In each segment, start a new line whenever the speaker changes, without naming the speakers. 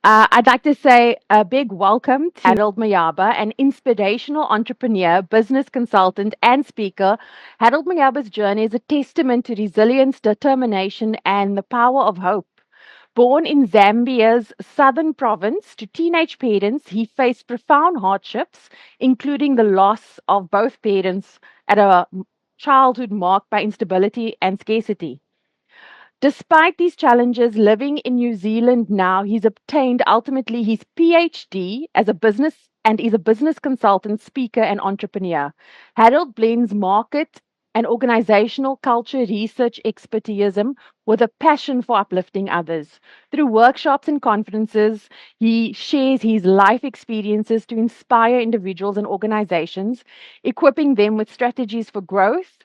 I'd like to say a big welcome to Harold Mayaba, an inspirational entrepreneur, business consultant, and speaker. Harold Mayaba's journey is a testament to resilience, determination, and the power of hope. Born in Zambia's southern province to teenage parents, he faced profound hardships, including the loss of both parents at a childhood marked by instability and scarcity. Despite these challenges, living in New Zealand now, he's obtained ultimately his PhD as a business and is a business consultant, speaker, and entrepreneur. Harold blends market and organizational culture research expertise with a passion for uplifting others. Through workshops and conferences, he shares his life experiences to inspire individuals and organizations, equipping them with strategies for growth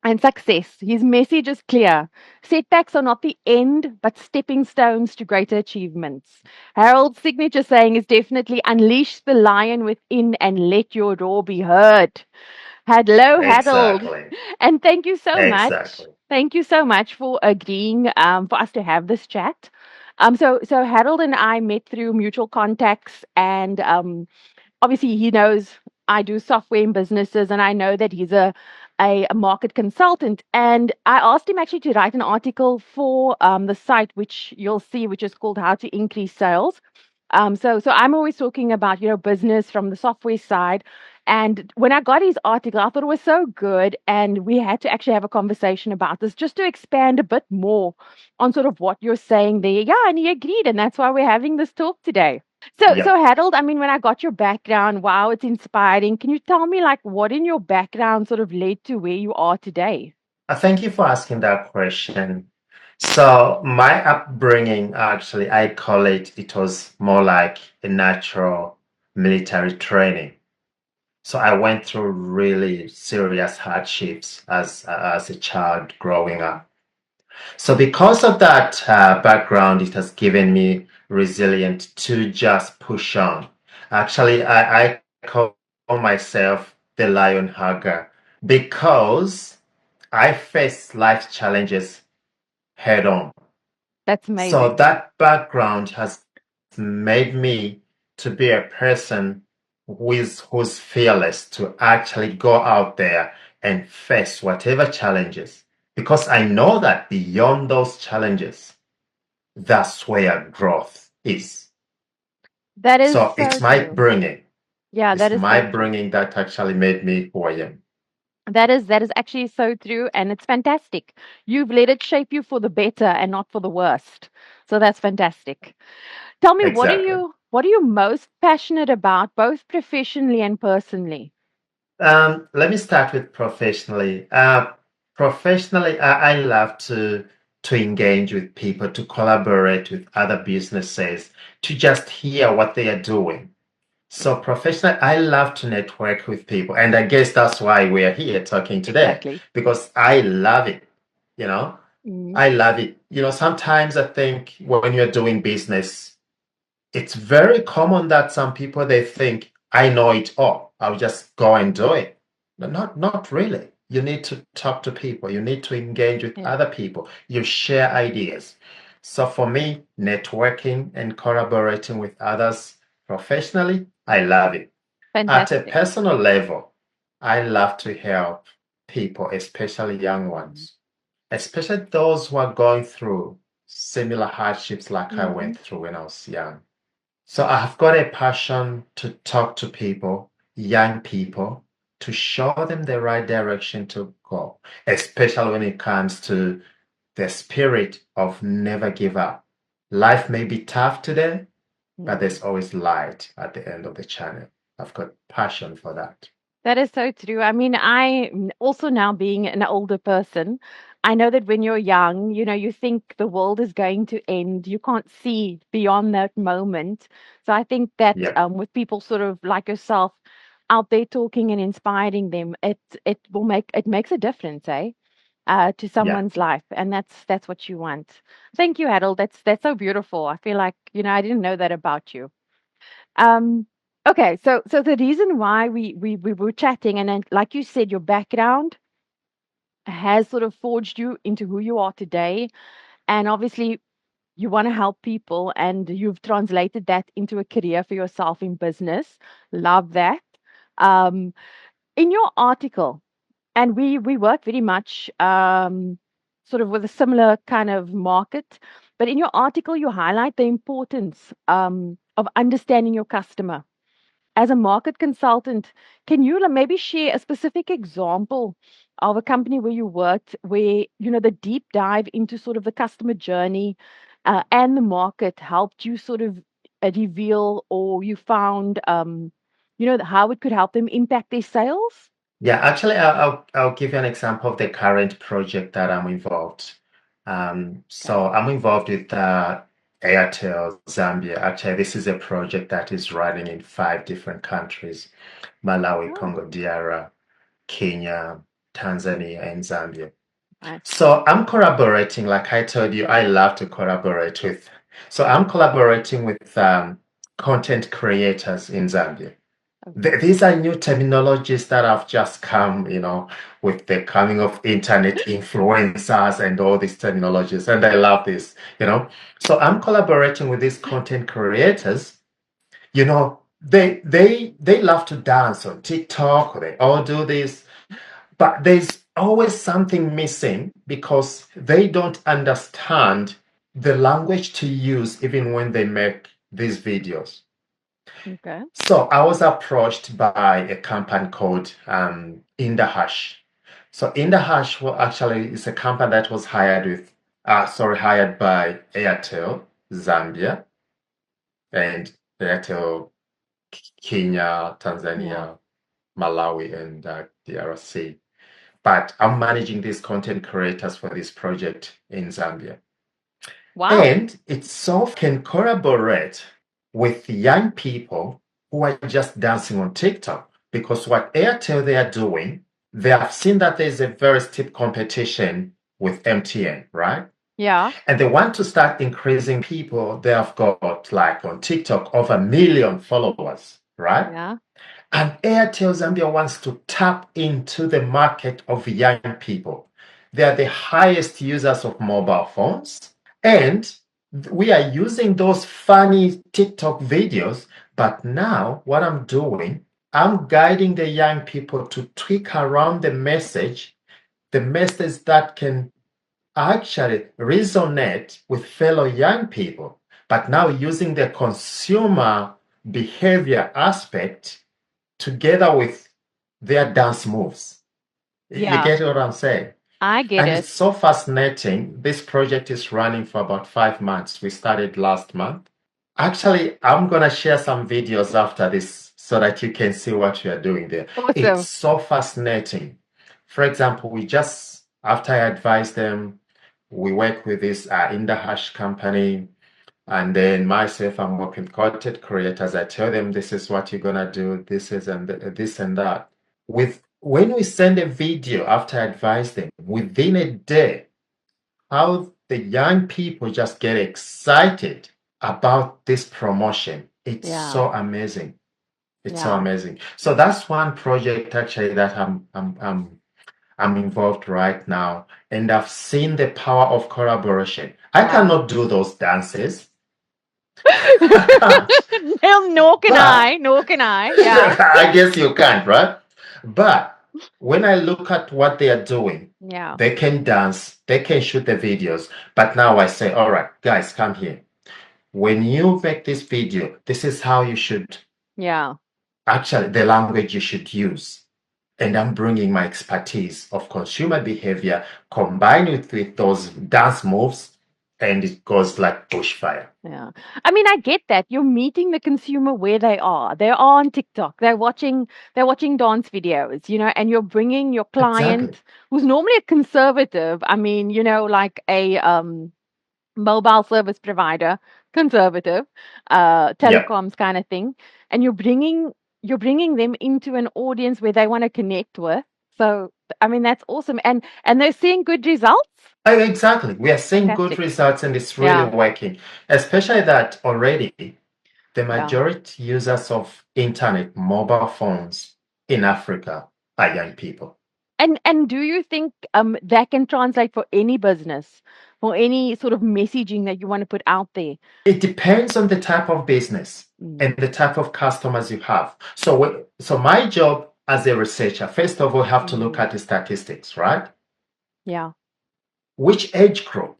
and success. His message is clear. Setbacks are not the end, but stepping stones to greater achievements. Harold's signature saying is definitely unleash the lion within and let your roar be heard. Hello, Harold.
Exactly.
And thank you so much.
Exactly.
Thank you so much for agreeing for us to have this chat. So Harold and I met through mutual contacts, and obviously he knows I do software in businesses, and I know that he's a market consultant. And I asked him actually to write an article for the site, which you'll see, which is called How to Increase Sales. So I'm always talking about, business from the software side. And when I got his article, I thought it was so good. And we had to actually have a conversation about this just to expand a bit more on sort of what you're saying there. Yeah, and he agreed. And that's why we're having this talk today. So
Yep.
Harold, I mean, when I got your background, wow, it's inspiring. Can you tell me, like, what in your background sort of led to where you are today?
Thank you for asking that question. So my upbringing, actually, I call it was more like a natural military training. So I went through really serious hardships as a child growing up. So because of that background, it has given me resilience to just push on. Actually, I call myself the lion hugger because I face life challenges head on.
That's
So
amazing.
that background has made me to be a person who's fearless to actually go out there and face whatever challenges. Because I know that beyond those challenges, that's where growth is.
That is
So
so
it's my
true.
bringing.
Yeah,
It's
that is
my
so true.
bringing that actually made me who I am.
That is actually so true, and it's fantastic. You've let it shape you for the better and not for the worst. So that's fantastic. Tell me, what are
Exactly.
you most passionate about, both professionally and personally?
Let me start with professionally. Professionally, I love to engage with people, to collaborate with other businesses, to just hear what they are doing. So professionally, I love to network with people, and I guess that's why we are here talking today,
Exactly.
because I love it. You know,
Mm,
I love it. Sometimes I think when you're doing business, it's very common that some people they think I know it all. I'll just go and do it. But not really. You need to talk to people. You need to engage with
yeah,
other people. You share ideas. So for me, networking and collaborating with others professionally, I love it. At a
fantastic.
personal level, I love to help people, especially young ones, especially those who are going through similar hardships like I
Mm-hmm.
went through when I was young. So I've got a passion to talk to people, young people, to show them the right direction to go, especially when it comes to the spirit of never give up. Life may be tough today, but
Mm.
there's always light at the end of the channel. I've got passion for that.
That is so true. I mean, also now being an older person, I know that when you're young, you think the world is going to end. You can't see beyond that moment. So I think that
Yep,
with people sort of like yourself out there talking and inspiring them, it makes a difference, eh? To
yeah.
someone's life, and that's what you want. Thank you, Adel. That's so beautiful. I feel like I didn't know that about you. Um, okay, so the reason why we were chatting, and then like you said, your background has sort of forged you into who you are today, and obviously you want to help people, and you've translated that into a career for yourself in business. Love that. Um, in your article, and we work very much sort of with a similar kind of market, but in your article, you highlight the importance of understanding your customer. As a market consultant, can you maybe share a specific example of a company where you worked, where, the deep dive into sort of the customer journey and the market helped you sort of reveal, or you found, how it could help them impact their sales?
Yeah, actually, I'll give you an example of the current project that I'm involved.
Okay.
So I'm involved with Airtel Zambia. Actually, this is a project that is running in 5 different countries: Malawi,
Oh,
Congo DR, Kenya, Tanzania, and Zambia.
nice.
So I'm collaborating, like I told you, I love to collaborate with. So I'm collaborating with content creators in Zambia.
Okay.
These are new terminologies that have just come, with the coming of internet influencers and all these terminologies. And I love this. So I'm collaborating with these content creators. They love to dance on TikTok. They all do this, but there's always something missing because they don't understand the language to use even when they make these videos.
Okay.
So I was approached by a company called Indahash. So Indahash actually is a company that was hired by Airtel Zambia and Airtel Kenya,
Yeah.
Tanzania, Malawi, and DRC. But I'm managing these content creators for this project in Zambia.
Wow.
And it so can collaborate with young people who are just dancing on TikTok. Because what Airtel they are doing, they have seen that there's a very steep competition with MTN, right?
Yeah.
And they want to start increasing people. They have got like on TikTok over 1 million followers, right?
Yeah.
And Airtel Zambia wants to tap into the market of young people. They are the highest users of mobile phones. And we are using those funny TikTok videos. But now, what I'm doing, I'm guiding the young people to tweak around the message that can actually resonate with fellow young people. But now, using the consumer behavior aspect together with their dance moves. You
Yeah.
get what I'm saying?
I get
And it's
it.
so fascinating. This project is running for about 5 months. We started last month. Actually, I'm going to share some videos after this so that you can see what we are doing there. It's
Awesome.
so fascinating. For example, after I advise them, we work with this Indahash company. And then myself, I'm working with content creators. I tell them this is what you're gonna do, this and that. When we send a video after I advise them, within a day, how the young people just get excited about this promotion. It's
Yeah.
so amazing. It's so
Yeah.
amazing. So that's one project actually that I'm involved right now, and I've seen the power of collaboration. I
Wow.
cannot do those dances. I can't.
No, nor can
But
I. Nor can I. Yeah.
I guess you can't, right? But when I look at what they are doing,
Yeah.
they can dance, they can shoot the videos. But now I say, all right, guys, come here. When you make this video, this is how you should
Yeah.
actually, the language you should use. And I'm bringing my expertise of consumer behavior combined with those dance moves, and it goes like bushfire.
Yeah. I mean, I get that. You're meeting the consumer where they are. They are on TikTok. They're watching dance videos, and you're bringing your
Exactly.
client who's normally a conservative. I mean, like a mobile service provider, conservative,
Yeah.
telecoms kind of thing, and you're bringing them into an audience where they want to connect with. So, I mean, that's awesome, and they're seeing good results.
Exactly. We are seeing good
Fantastic.
results and it's really
Yeah.
working. Especially that already the
Yeah.
majority users of internet mobile phones in Africa are young people.
And do you think that can translate for any business? or any sort of messaging that you want to put out there?
It depends on the type of business and
Mm.
the type of customers you have. So my job as a researcher, first of all, I have to look
Mm.
at the statistics, right?
Yeah.
Which age group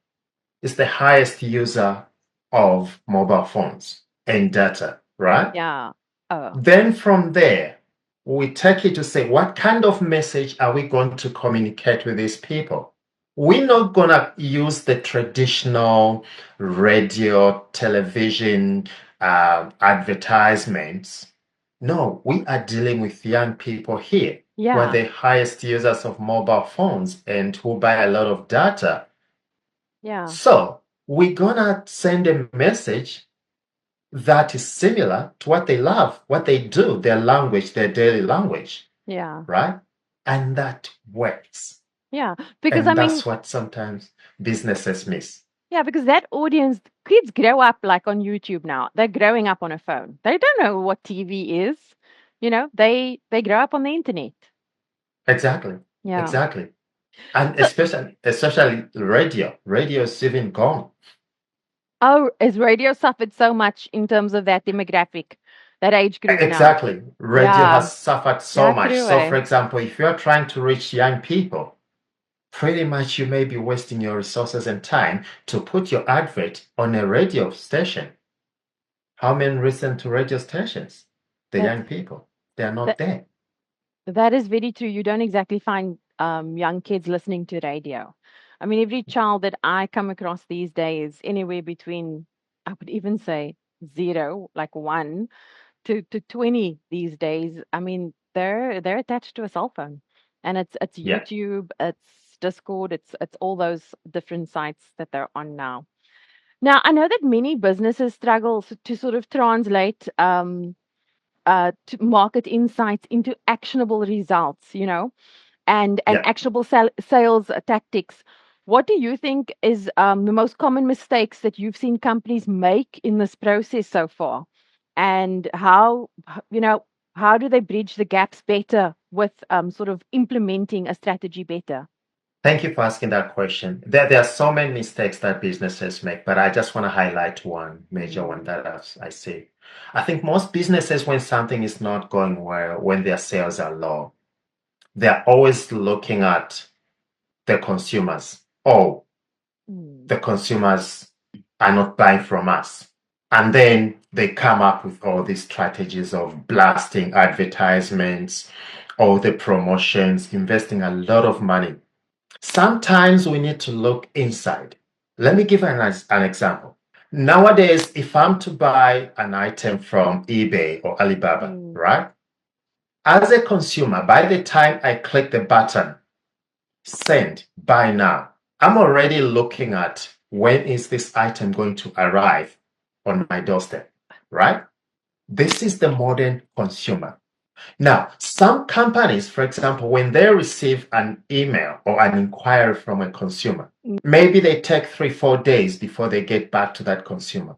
is the highest user of mobile phones and data, right?
Yeah. Oh,
Then from there, we take it to say, what kind of message are we going to communicate with these people? We're not going to use the traditional radio, television, advertisements. No, we are dealing with young people here who are
yeah.
the highest users of mobile phones and who buy a lot of data.
Yeah.
So we're going to send a message that is similar to what they love, what they do, their language, their daily language,
Yeah.
right? And that works.
Yeah. Because I
And
mean,
that's what sometimes businesses miss.
yeah, because that audience, kids grow up like on YouTube now. They're growing up on a phone. They don't know what TV is. They grow up on the internet.
Exactly.
Yeah.
Exactly. And
So,
especially radio. Radio is even gone.
oh, has radio suffered so much in terms of that demographic, that age group now?
Exactly. Radio
Yeah.
has suffered so
Yeah,
much.
true,
So,
eh?
for example, if you're trying to reach young people, pretty much you may be wasting your resources and time to put your advert on a radio station. How many listen to radio stations? The
That's
young people. They are not
that
there.
that is very true. You don't exactly find young kids listening to radio. I mean, every child that I come across these days, anywhere between, I would even say zero, like one, to 20 these days. I mean, they're attached to a cell phone. And it's
Yeah,
YouTube, it's Discord, it's all those different sites that they're on now. Now, I know that many businesses struggle to sort of translate to market insights into actionable results, and
yeah.
actionable sales tactics. What do you think is the most common mistakes that you've seen companies make in this process so far? And how do they bridge the gaps better with sort of implementing a strategy better?
Thank you for asking that question. There are so many mistakes that businesses make, but I just want to highlight one major one
Mm,
that I see. I think most businesses, when something is not going well, when their sales are low, they're always looking at the consumers. Oh,
mm,
the consumers are not buying from us. And then they come up with all these strategies of blasting advertisements, all the promotions, investing a lot of money. Sometimes we need to look inside. Let me give an example. Nowadays, if I'm to buy an item from eBay or Alibaba,
mm.
right? As a consumer, by the time I click the button, send, buy now, I'm already looking at when is this item going to arrive on my doorstep, right? This is the modern consumer. Now, some companies, for example, when they receive an email or an inquiry from a consumer, maybe they take 3, 4 days before they get back to that consumer.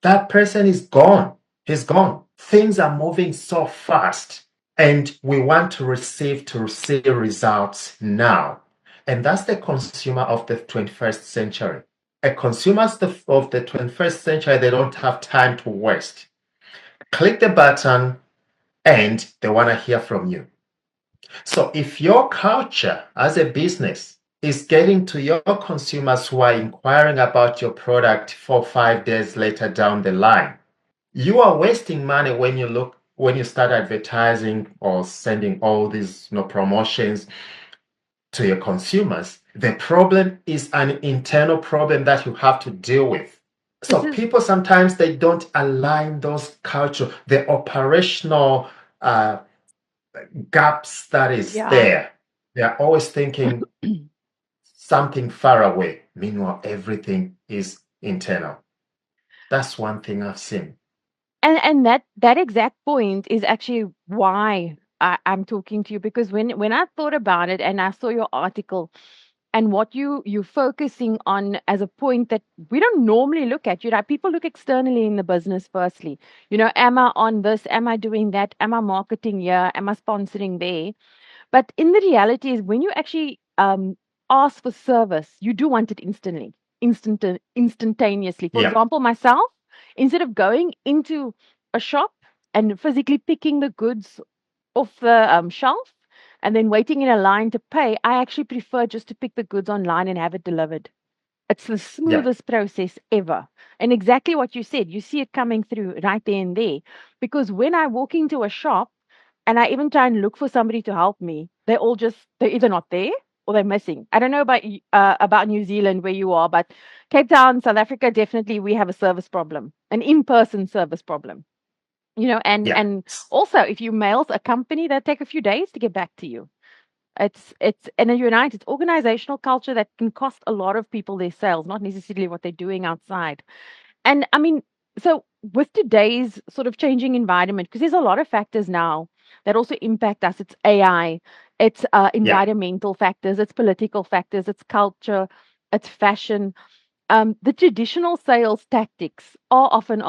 That person is gone. He's gone. Things are moving so fast, and we want to receive results now. And that's the consumer of the 21st century. A consumer of the 21st century, they don't have time to waste. Click the button, and they want to hear from you. So if your culture as a business is getting to your consumers who are inquiring about your product 4, 5 days later down the line, you are wasting money when you start advertising or sending all these promotions to your consumers. The problem is an internal problem that you have to deal with.
This
So
is
people sometimes they don't align those culture, the operational uh, gaps that is
yeah.
there. They are always thinking something far away. Meanwhile, everything is internal. That's one thing I've seen.
And that exact point is actually why I'm talking to you, because when I thought about it and I saw your article and what you're focusing on as a point that we don't normally look at, people look externally in the business firstly. Am I on this? Am I doing that? Am I marketing here? Am I sponsoring there? But in the reality is when you actually ask for service, you do want it instantly. instantaneously. For
Yeah.
example, myself, instead of going into a shop and physically picking the goods off the shelf and then waiting in a line to pay, I actually prefer just to pick the goods online and have it delivered. It's the
Yeah.
smoothest process ever. And exactly what you said, you see it coming through right there and there. Because when I walk into a shop and I even try and look for somebody to help me, they're either not there or they're missing. I don't know about New Zealand where you are, but Cape Town, South Africa, definitely we have a service problem, an in-person service problem.
Yeah.
And also if you mail a company, that take a few days to get back to you. It's and then you're right, it's organizational culture that can cost a lot of people their sales, not necessarily what they're doing outside. And I mean, so with today's sort of changing environment, because there's a lot of factors now that also impact us. It's AI, it's
Yeah.
environmental factors, it's political factors, it's culture, it's fashion. The traditional sales tactics are often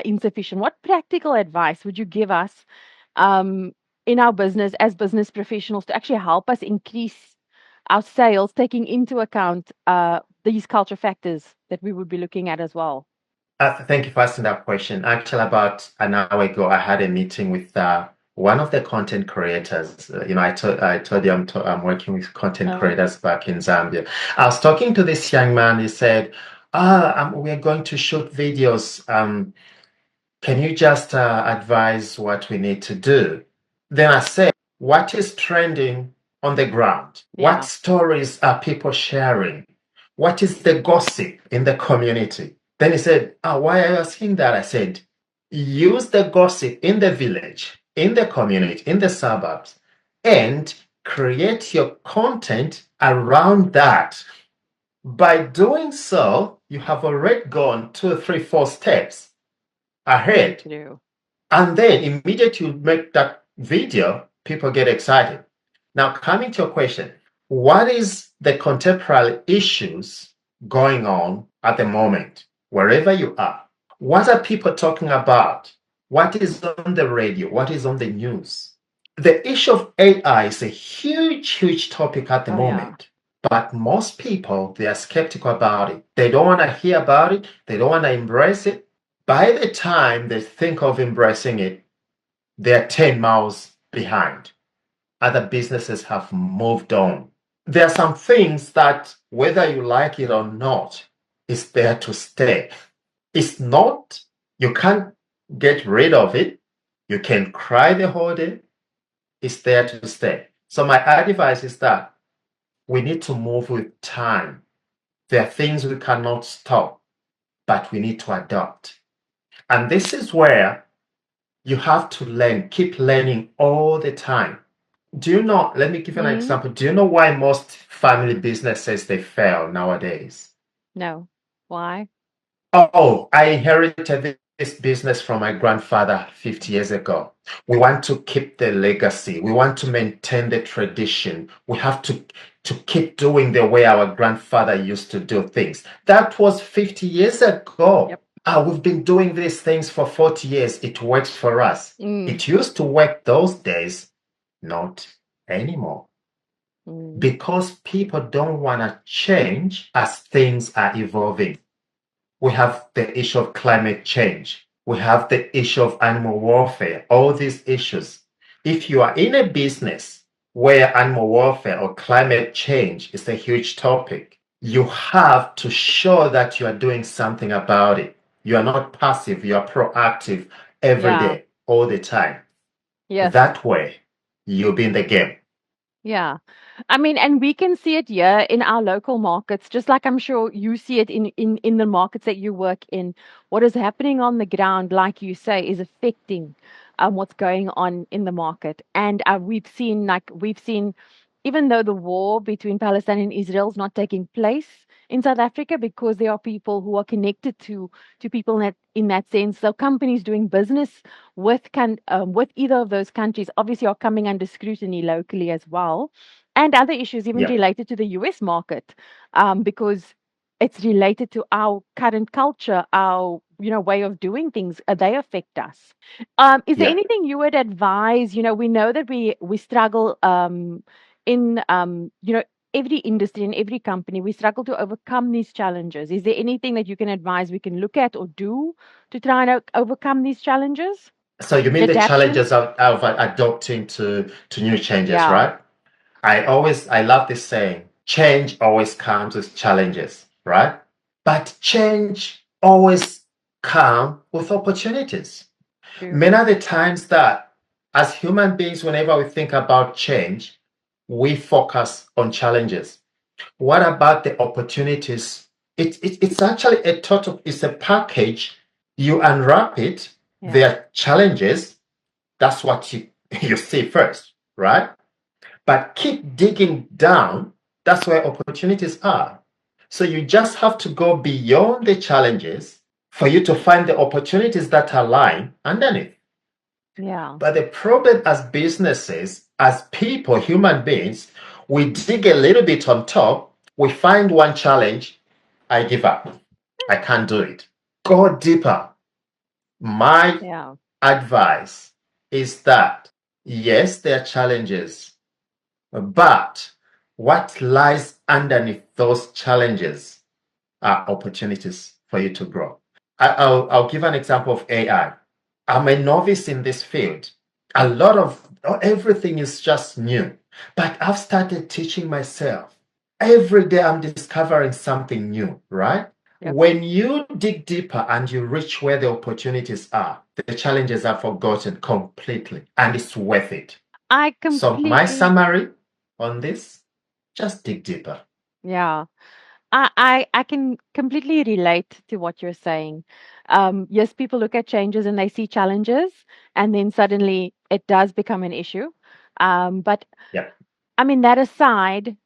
insufficient. What practical advice would you give us um, in our business as business professionals to actually help us increase our sales, taking into account these culture factors that we would be looking at as well?
Thank you for asking that question. Actually, about an hour ago, I had a meeting with one of the content creators. I told you I'm working with content
Oh,
creators back in Zambia. I was talking to this young man. He said, we're going to shoot videos. Can you just advise what we need to do?" Then I said, what is trending on the ground? What
yeah.
stories are people sharing? What is the gossip in the community? Then he said, why are you asking that? I said, use the gossip in the village, in the community, in the suburbs, and create your content around that. By doing so, you have already gone 2, 3, 4 steps
So
ahead.
true.
And then immediately you make that video, people get excited. Now, coming to your question, what is the contemporary issues going on at the moment, wherever you are? What are people talking about? What is on the radio? What is on the news? The issue of AI is a huge, huge topic at the
Oh, yeah.
moment. But most people, they are skeptical about it. They don't want to hear about it. They don't want to embrace it. By the time they think of embracing it, they're 10 miles behind. Other businesses have moved on. There are some things that, whether you like it or not, is there to stay. It's not, you can't get rid of it. You can cry the whole day. It's there to stay. So my advice is that we need to move with time. There are things we cannot stop, but we need to adapt. And this is where you have to learn, keep learning all the time. Do you know, let me give you an
Mm,
example. Do you know why most family businesses they fail nowadays?
no. Why?
Oh, I inherited this business from my grandfather 50 years ago. We want to keep the legacy. We want to maintain the tradition. We have to keep doing the way our grandfather used to do things. That was 50 years ago.
Yep.
We've been doing these things for 40 years. It works for us.
Mm,
It used to work those days, not anymore.
mm,
Because people don't want to change as things are evolving. We have the issue of climate change. We have the issue of animal warfare, all these issues. If you are in a business where animal warfare or climate change is a huge topic, you have to show that you are doing something about it. You are not passive, you are proactive every
yeah.
day, all the time.
Yes.
That way, you'll be in the game.
Yeah. I mean, and we can see it here in our local markets, just like I'm sure you see it in the markets that you work in. What is happening on the ground, like you say, is affecting what's going on in the market. And we've seen, even though the war between Palestine and Israel is not taking place in South Africa, because there are people who are connected to people in that sense. So companies doing business with either of those countries obviously are coming under scrutiny locally as well, and other issues even
Yeah,
related to the US market, because it's related to our current culture, our way of doing things. They affect us. Is there
yeah.
anything you would advise? We know that we struggle in every industry and every company, we struggle to overcome these challenges. Is there anything that you can advise we can look at or do to try and overcome these challenges?
So you
The
mean the
adaptation?
challenges of adopting to new changes,
Yeah,
right? I love this saying, change always comes with challenges, right? But change always comes with opportunities.
true.
Many of the times that as human beings, whenever we think about change, we focus on challenges. What about the opportunities? It's actually it's a package. You unwrap it,
Yeah,
there are challenges. That's what you see first, right? But keep digging down. That's where opportunities are. So you just have to go beyond the challenges for you to find the opportunities that are lying underneath.
yeah.
But the problem as businesses, as people, human beings, we dig a little bit on top, we find one challenge, I give up. I can't do it. Go deeper. My
Yeah.
advice is that yes, there are challenges, but what lies underneath those challenges are opportunities for you to grow. I'll give an example of AI. I'm a novice in this field. A lot of everything is just new, but I've started teaching myself. Every day I'm discovering something new, right?
Yep.
When you dig deeper and you reach where the opportunities are, the challenges are forgotten completely and it's worth it.
I
So, my
completely,
summary on this, just dig deeper.
yeah. I can completely relate to what you're saying. Yes, people look at changes and they see challenges, and then suddenly it does become an issue. But
Yeah.
I mean, that aside,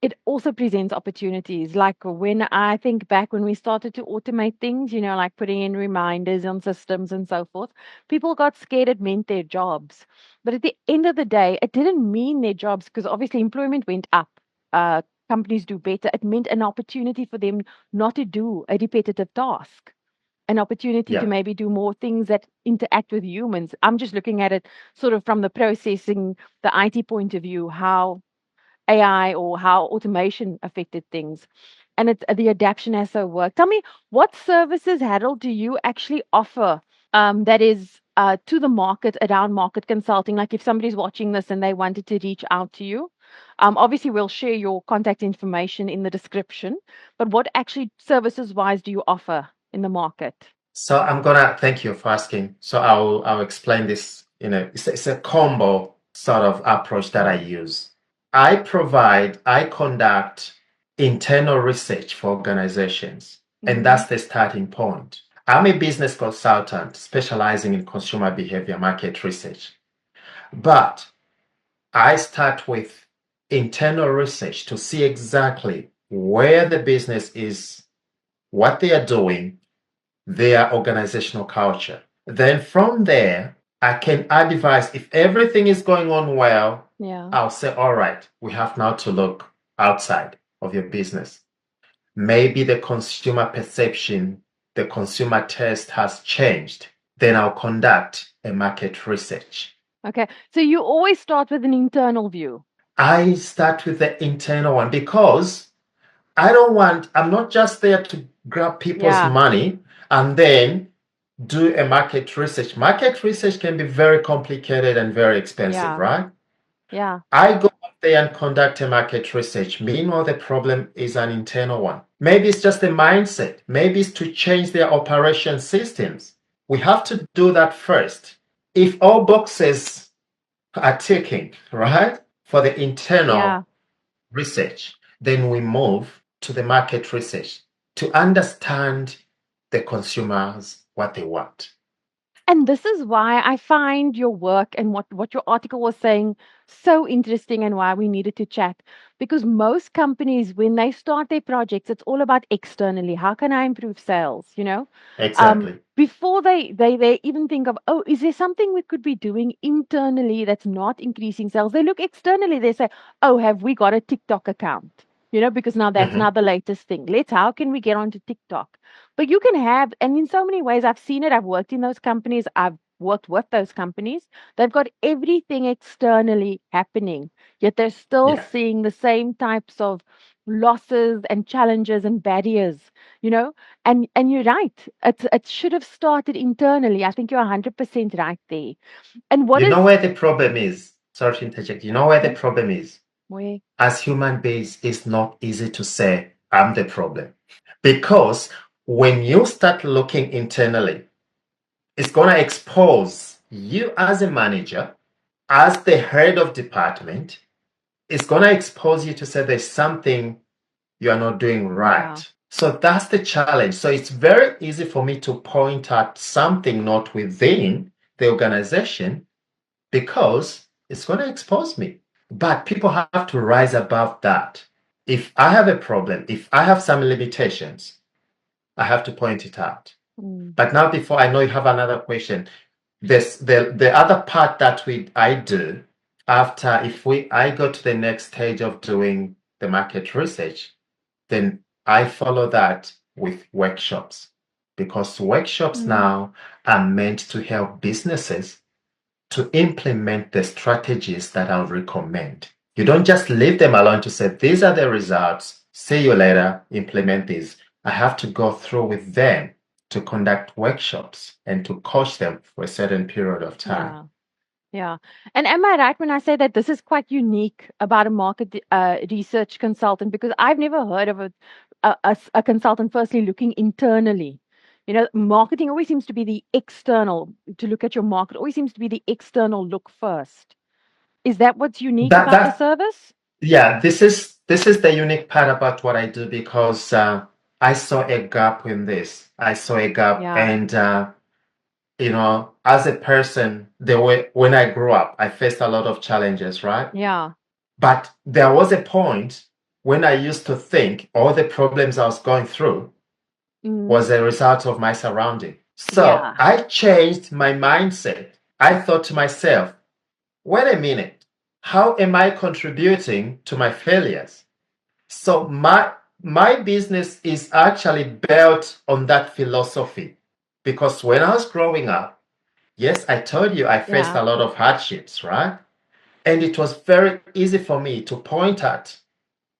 it also presents opportunities. Like when I think back when we started to automate things, like putting in reminders on systems and so forth, people got scared it meant their jobs. But at the end of the day, it didn't mean their jobs because obviously employment went up. Uh, Companies do better. It meant an opportunity for them not to do a repetitive task, an opportunity to
Yeah.
maybe do more things that interact with humans. I'm just looking at it sort of from the processing, the IT point of view, how AI or how automation affected things. And the adaptation has so worked. Tell me, what services, Harold, do you actually offer that is to the market around market consulting? Like if somebody's watching this and they wanted to reach out to you, obviously we'll share your contact information in the description. But what actually services wise do you offer in the market?
So I'm gonna thank you for asking. So I'll explain this. It's a combo sort of approach that I use. I conduct internal research for organizations, and
Mm-hmm.
that's the starting point. I'm a business consultant specializing in consumer behavior market research, but I start with internal research to see exactly where the business is, what they are doing, their organizational culture. Then from there, I can advise if everything is going on well,
Yeah.
I'll say, all right, we have now to look outside of your business. Maybe the consumer perception, the consumer test has changed. Then I'll conduct a market research.
Okay. So you always start with an internal view.
I start with the internal one because I'm not just there to grab people's
Yeah.
money and then do a market research. Market research can be very complicated and very expensive,
Yeah.
right?
Yeah.
I go out there and conduct a market research. Meanwhile, the problem is an internal one. Maybe it's just a mindset. Maybe it's to change their operation systems. We have to do that first. If all boxes are ticking, right, for the
Yeah.
internal research, then we move to the market research to understand the consumers, what they want.
And this is why I find your work and what your article was saying so interesting and why we needed to chat. Because most companies, when they start their projects, it's all about externally. How can I improve sales?
Exactly.
Before they even think of, oh, is there something we could be doing internally that's not increasing sales? They look externally. They say, oh, have we got a TikTok account? Because now that's
Mhm.
now the latest thing. How can we get onto TikTok? But you can have, and in so many ways, I've seen it. I've worked in those companies. I've worked with those companies, they've got everything externally happening, yet they're still
Yeah.
seeing the same types of losses and challenges and barriers, you know? And you're right. It should have started internally. I think you're 100% right there. And what
You
is
know where the problem is? Sorry to interject. You know where the
yeah,
problem is?
where
As human beings, it's not easy to say, I'm the problem. Because when you start looking internally, it's going to expose you as a manager, as the head of department. It's going to expose you to say there's something you are not doing
yeah.
right. So that's the challenge. So it's very easy for me to point at something not within the organization because it's going to expose me. But people have to rise above that. If I have a problem, if I have some limitations, I have to point it out.
Mm,
But now, before I know you have another question, this the other part that I do after if we I go to the next stage of doing the market research, then I follow that with workshops because workshops
mm,
now are meant to help businesses to implement the strategies that I'll recommend. You don't just leave them alone to say, these are the results, see you later, implement these. I have to go through with them to conduct workshops and to coach them for a certain period of time.
yeah. Yeah. And am I right when I say that this is quite unique about a market research consultant? Because I've never heard of a consultant firstly looking internally. You know, marketing always seems to be the external, to look at your market, always seems to be the external look first. Is that what's unique
That
about the
that
service?
yeah, this is the unique part about what I do because I saw a gap in this. I saw a gap,
Yeah.
and as a person, the way when I grew up, I faced a lot of challenges, right?
Yeah.
But there was a point when I used to think all the problems I was going through
Mm,
was a result of my surrounding. So
yeah.
I changed my mindset. I thought to myself, wait a minute, how am I contributing to my failures? So my business is actually built on that philosophy. Because when I was growing up, yes, I told you I faced
Yeah.
a lot of hardships, right? And it was very easy for me to point at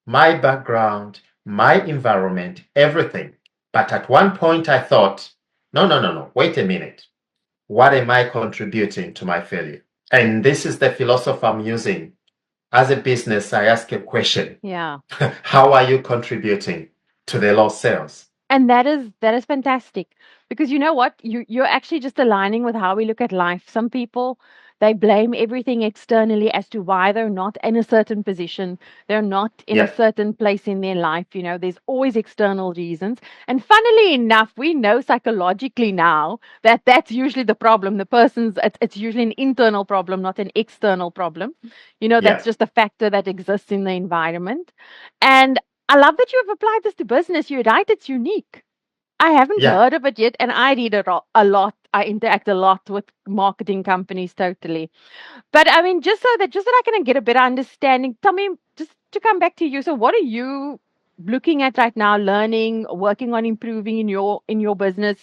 my background, my environment, everything. But at one point, I thought, no, no, no, no, wait a minute. What am I contributing to my failure? And this is the philosophy I'm using. As a business, I ask a question.
Yeah.
How are you contributing to the lost sales?
And that is fantastic because you know what? You're actually just aligning with how we look at life. Some people they blame everything externally as to why they're not in a certain position, they're not in a
Yeah,
certain place in their life. You know, there's always external reasons. And funnily enough, we know psychologically now that that's usually the problem. The person's it's usually an internal problem, not an external problem. You know, that's
yeah,
just a factor that exists in the environment. And I love that you have applied this to business. You're right, it's unique. I haven't
yeah.
heard of it yet, and I read a lot. I interact a lot with marketing companies, totally. But I mean, just so that I can get a better understanding, tell me, just to come back to you. So, what are you looking at right now, learning, working on improving in your business?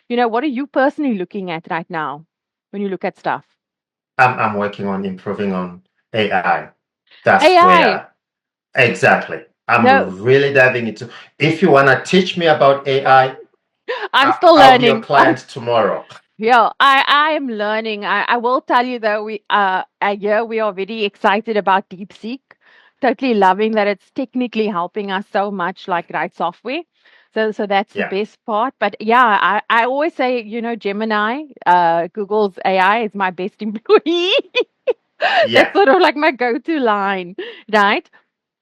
You know, what are you personally looking at right now when you look at stuff?
I'm working on improving on AI. That's
AI.
where exactly.
No,
I'm really diving into. If you want to teach me about AI,
I'm still
I'll be your
learning.
client tomorrow.
Yeah, I am learning. I will tell you though, we are very excited about DeepSeek. Totally loving that it's technically helping us so much, like write software. So that's the
Yeah,
best part. But yeah, I always say, Gemini, Google's AI is my best employee. That's
yeah.
sort of like my go-to line, right?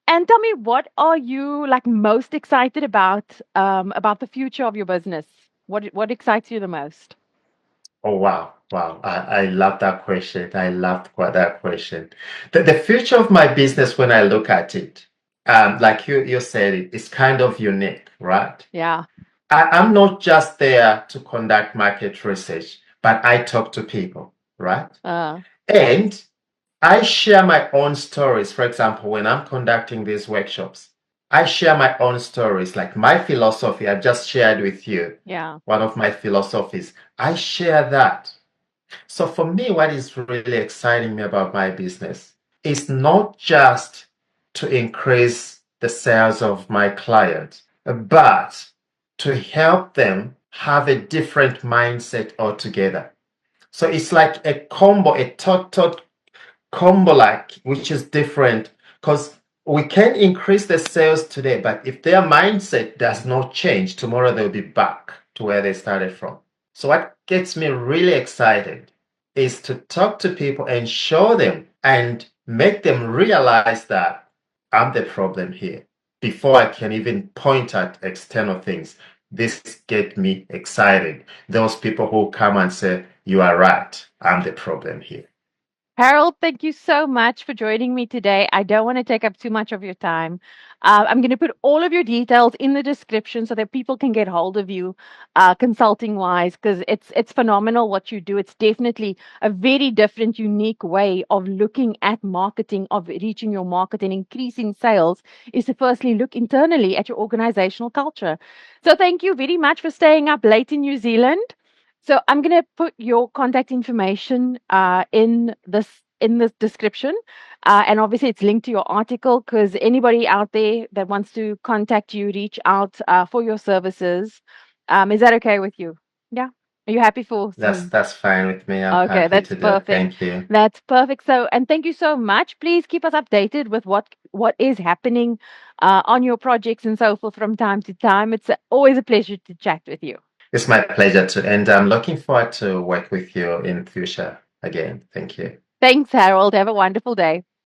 And tell me, what are you like most excited about the future of your business? What excites you the most?
Oh, wow. Wow. I love that question. I loved that question. The future of my business, when I look at it, like you said, it's kind of unique, right?
Yeah.
I'm not just there to conduct market research, but I talk to people, right?
Uh,
And I share my own stories. For example, when I'm conducting these workshops, I share my own stories, like my philosophy. I just shared with you
yeah.
one of my philosophies. I share that. So for me, what is really exciting me about my business is not just to increase the sales of my clients, but to help them have a different mindset altogether. So it's like a combo, a tot combo like, which is different because we can increase the sales today, but if their mindset does not change, tomorrow they'll be back to where they started from. So what gets me really excited is to talk to people and show them and make them realize that I'm the problem here before I can even point at external things. This gets me excited. Those people who come and say, you are right, I'm the problem here.
Harold, thank you so much for joining me today. I don't want to take up too much of your time. I'm going to put all of your details in the description so that people can get hold of you, consulting wise, because it's phenomenal what you do. It's definitely a very different, unique way of looking at marketing, of reaching your market and increasing sales. Is to firstly look internally at your organizational culture. So thank you very much for staying up late in New Zealand. So I'm going to put your contact information in this description, and obviously it's linked to your article because anybody out there that wants to contact you, reach out for your services. Is that okay with you? Yeah. Are you happy for
That's
me?
that's fine with me. I'm
Okay,
happy
that's
to do it.
perfect.
Thank you.
That's perfect. So, and thank you so much. Please keep us updated with what is happening on your projects and so forth from time to time. It's always a pleasure to chat with you.
It's my pleasure to, and I'm looking forward to work with you in future again. Thank you.
Thanks, Harold. Have a wonderful day.